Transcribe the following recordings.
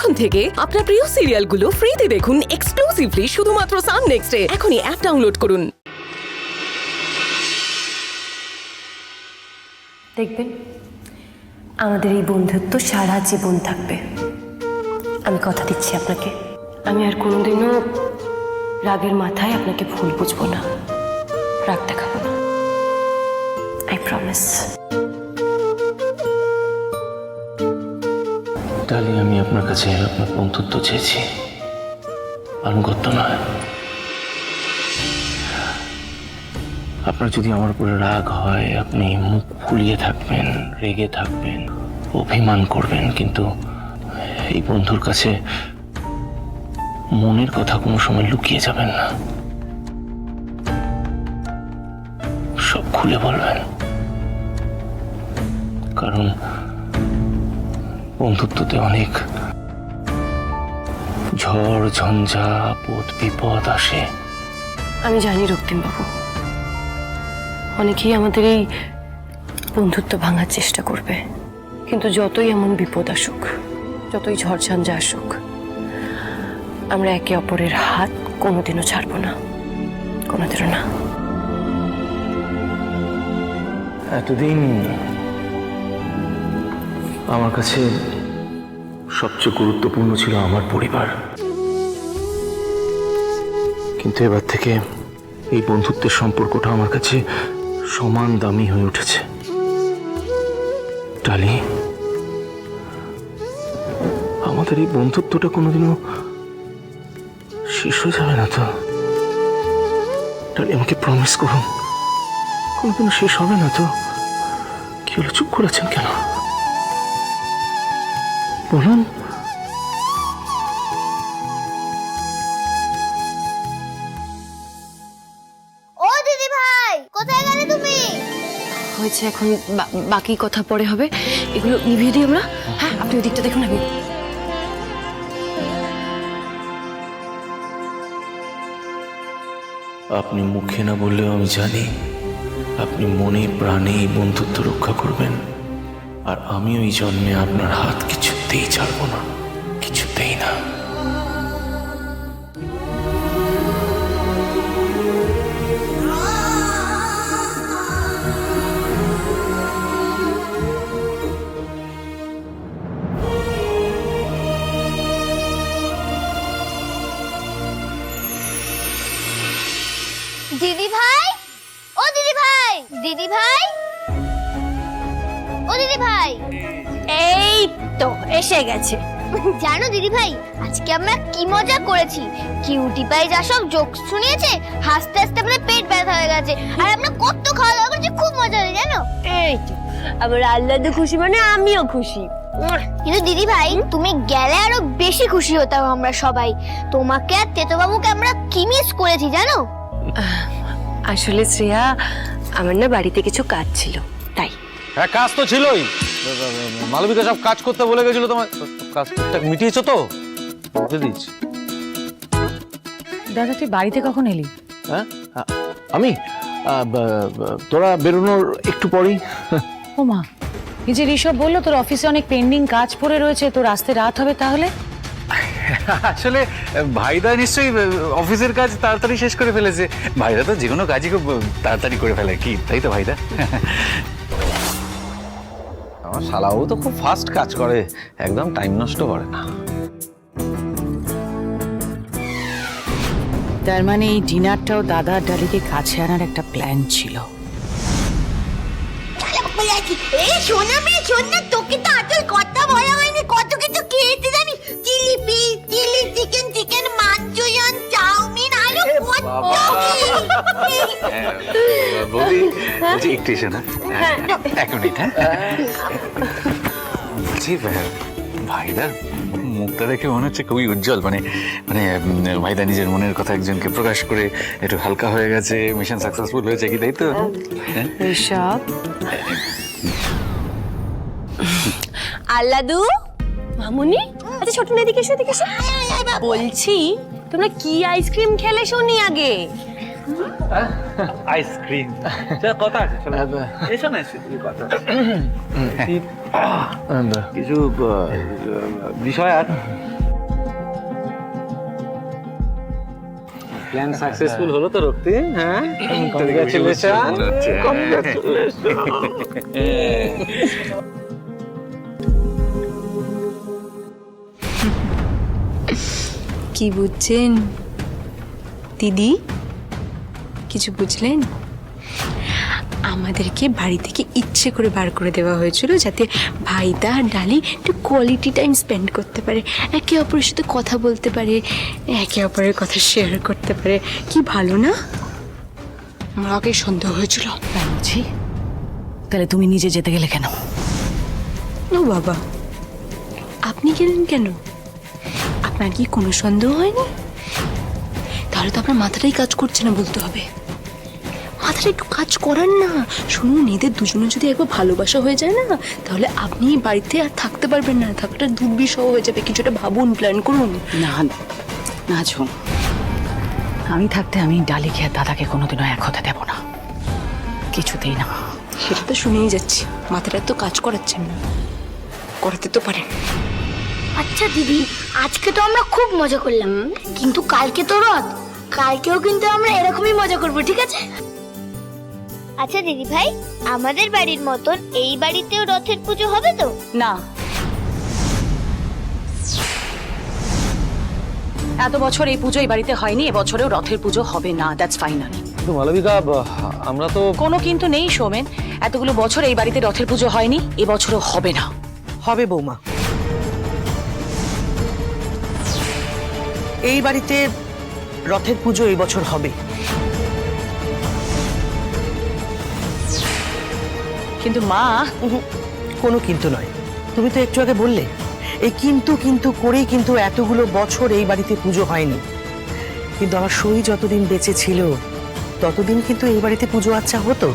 এখন থেকে আপনার প্রিয় সিরিয়ালগুলো ফ্রিতে দেখুন এক্সক্লুসিভলি শুধুমাত্র সান নেক্সটে। এখনই অ্যাপ ডাউনলোড করুন। দেখবেন আমাদের এই বন্ধুত্ব সারা জীবন থাকবে। আমি কথা দিচ্ছি আপনাকে, আমি আর কোনোদিনও রাগের মাথায় আপনাকে ভুল বুঝবো না, রাগ দেখাবো না। I promise. ডালি, আমি আপনার কাছে আপনার বন্ধুত্ব চেয়েছি, আনুগত্য নয়। আপনার যদি আমার উপরে রাগ হয়, আপনি মুখ ফুলিয়ে থাকবেন, রেগে থাকবেন, অভিমান করবেন, কিন্তু এই বন্ধুর কাছে মনের কথা কোনো সময় লুকিয়ে যাবেন না, সব খুলে বলবেন। কারণ বন্ধুত্বতে অনেক ঝড় ঝঞ্ঝা আপদ বিপদ আসে। আমি জানি রক্তিমবাবু, অনেকেই আমাদের এই বন্ধুত্ব ভাঙার চেষ্টা করবে, কিন্তু যতই এমন বিপদ আসুক, যতই ঝড়ঝঞ্ঝা আসুক, আমরা একে অপরের হাত কোনোদিনও ছাড়বো না, কোনোদিনও না। এতদিন আমার কাছে সবচেয়ে গুরুত্বপূর্ণ ছিল আমার পরিবার, কিন্তু এবার থেকে এই বন্ধুত্বের সম্পর্কটা আমার কাছে সমান দামি হয়ে উঠেছে। ডালি, আমাদের এই বন্ধুত্বটা কোনোদিনও শেষ হয়ে যাবে না তো? ডালি, আমাকে প্রমিস করুন, কোনোদিনও শেষ হবে না তো? কি হলো, চুপ করেছেন কেন? বলুন। ও দিদি ভাই, কোথায় গেলে তুমি? হয়েছে, এখন বাকি কথা পরে হবে, এগুলো নিভিয়ে দিই আমরা। হ্যাঁ, আপনি ওই দিকটা দেখুন। আমি আপনি মুখে না বললেও আমি জানি আপনি মনে প্রাণে এই বন্ধুত্ব রক্ষা করবেন, আর আমি ওই জন্মে আপনার হাত কিছুতেই ছাড়বো না, কিছুতেই না। দিদি ভাই, ও দিদি ভাই, দিদি ভাই, ও দিদি ভাই। এই তো এসে গেছে। জানো দিদি ভাই, আজকে আমরা কি মজা করেছি। কিউটি পাই যা সব জোকস শুনিয়েছে, হাসতে হাসতে আমাদের পেট ব্যথা হয়ে গেছে, আর আমরা কত খাওয়া দাওয়া করেছি, খুব মজা হয়েছে জানো। এই তো আবার আল্লাহ খুশি মানে আমিও খুশি। কিন্তু দিদি ভাই, তুমি গেলে আরো বেশি খুশি হতাম আমরা সবাই। তোমাকে আর তেতো বাবুকে আমরা কি মিস করেছি জানো। আসলে শ্রেয়া, আমার না বাড়িতে কিছু কাজ ছিল, তাই। হ্যাঁ, কাজ তো ছিলই। মালবিকা সব কাজ করতে বলে গেছিল, তোমার কাজ মিটিয়েছো তো? দিচ্ছি। দাদা, তুই বাড়িতে কখন এলি? হ্যাঁ, আমি তোরা বেরোনোর একটু পরেই। ও মা, এই যে ঋষভ বললো তোর অফিসে অনেক পেন্ডিং কাজ পড়ে রয়েছে, তোর আসতে রাত হবে, তাহলে? আসলে ভাইদা নিশ্চয়ই অফিসের কাজ তাড়াতাড়ি শেষ করে ফেলেছে। ভাইদা তো যে কোনো কাজই খুব তাড়াতাড়ি করে ফেলে, কি তাই তো ভাইদা? আমার শালাও তো খুব ফাস্ট কাজ করে, একদম টাইম নষ্ট করে না। তার মানে এই ডিনারটাও দাদা আর ডালিকে কাছে আনার একটা প্ল্যান ছিল। এই শোনা মেয়ে, শোন না, তোকে তো আসল কথা বলা হয়নি। কত কিছু খেয়েছে জানি, chilli fish, chilli chicken, chicken Manchurian, chow mein, আলু বৌদি, বলছি একটু এসো না, এক মিনিট। হ্যাঁ, বলছি ভাইদার মুখটা দেখে মনে হচ্ছে খুবই উজ্জ্বল, মানে মানে ভাইদা নিজের মনের কথা একজনকে প্রকাশ করে একটু হালকা হয়ে গেছে, মিশন সাকসেসফুল হয়েছে, কি তাই তো? ঋষভ, আল্লাদু, মামুনি, আচ্ছা ছোট না, এদিকে এসো, এদিকে এসো। বলছি তোমরা কি আইসক্রিম খেলে শুনি আগে? আইসক্রিম কথা আছে, এসো না, কথা কিছু বিষয় আর প্ল্যান সাকসেসফুল হলো তো রক্তিম, হ্যাঁ? কংগ্রাচুলেশন। কি বুঝছেন দিদি? কিছু বুঝলেন? আমাদেরকে বাড়ি থেকে ইচ্ছে করে বার করে দেওয়া হয়েছিল যাতে ভাইদা আর ডালি একটু কোয়ালিটি টাইম স্পেন্ড করতে পারে, একে অপরের সাথে কথা বলতে পারে, একে অপরের কথা শেয়ার করতে পারে। কি ভালো না? আমার আগে সন্দেহ হয়েছিল। বুঝি, তাহলে তুমি নিজে যেতে গেলে কেন? ও বাবা, আপনি গেলেন কেন? আপনার কি কোনো সন্দেহ হয়নি? তাহলে তো আপনার মাথাটাই কাজ করছে না বলতে হবে। মাথাটা একটু কাজ করান না। শুনুন, এদের দুজনে যদি একবার ভালোবাসা হয়ে যায় না, তাহলে আপনি বাড়িতে আর থাকতে পারবেন না, থাকাটা দুর্বিষহ হয়ে যাবে। কিছুটা ভাবুন, প্ল্যান করুন। না না ঝুম, আমি থাকতে আমি ডালিকে আর দাদাকে কোনোদিনও এক হতে দেব না, কিছুতেই না। সেটা তো শুনেই যাচ্ছি, মাথাটা তো কাজ করাচ্ছেন না, করাতে তো পারেন। আচ্ছা দিদি, আজকে তো আমরা খুব মজা করলাম, কিন্তু কালকে তো রথ, কালকেও কিন্তু আমরা এরকমই মজা করব, ঠিক আছে? আচ্ছা দিদি ভাই, আমাদের বাড়ির মতন এই বাড়িতেও রথের পুজো হবে তো? না, এত বছর এই পুজো এই বাড়িতে হয়নি, এবছরেও রথের পুজো হবে না। That's final. কিন্তু মালবিকা, আমরা তো কোনো কিন্তু নেই সৌমেন, এতগুলো বছর এই বাড়িতে রথের পুজো হয়নি, এবছরও হবে না। হবে বৌমা, এই বাড়িতে রথের পুজো এই বছর হবে। কিন্তু মা, কোনো কিন্তু নয়। তুমি তো একটু আগে বললে এই কিন্তু করেই কিন্তু এতগুলো বছর এই বাড়িতে পুজো হয়নি। কিন্তু আমার সই যতদিন বেঁচে ছিল ততদিন কিন্তু এই বাড়িতে পুজো আচ্ছা হতো।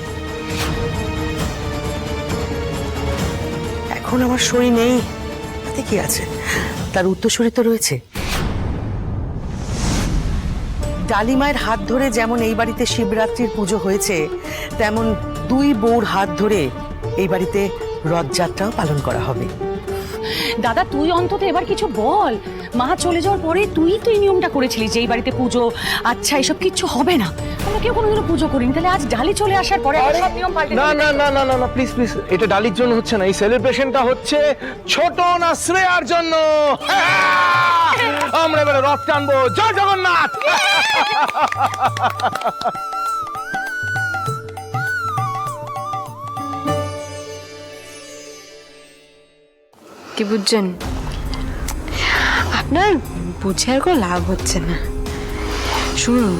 এখন আমার সই নেই, তাতে কি আছে? তার উত্তরসূরি তো রয়েছে। ডালিমায়ের হাত ধরে যেমন এই বাড়িতে শিবরাত্রির পুজো হয়েছে, তেমন দুই বউর হাত ধরে এই বাড়িতে রথযাত্রাও পালন করা হবে। দাদা তুই অন্তত এবার কিছু বল। মা চলে যাওয়ার পরে তুই তো এই নিয়মটা করেছিলি যে এই বাড়িতে পুজো আচ্ছা এসব কিচ্ছু হবে না। আমরা কেউ কোনোদিনও পুজো করিনি, তাহলে আজ ডালি চলে আসার পরে সব নিয়ম পাল্টে না না না না না না প্লিজ প্লিজ, এটা ডালির জন্য হচ্ছে না, এই সেলিব্রেশনটা হচ্ছে ছোট না শ্রেয়ার জন্য। আমরা এবারে রথ টানবো। জয় জগন্নাথ। কি বুঝছেন? আপনার বুঝে আর কোনো লাভ হচ্ছে না। শুনুন,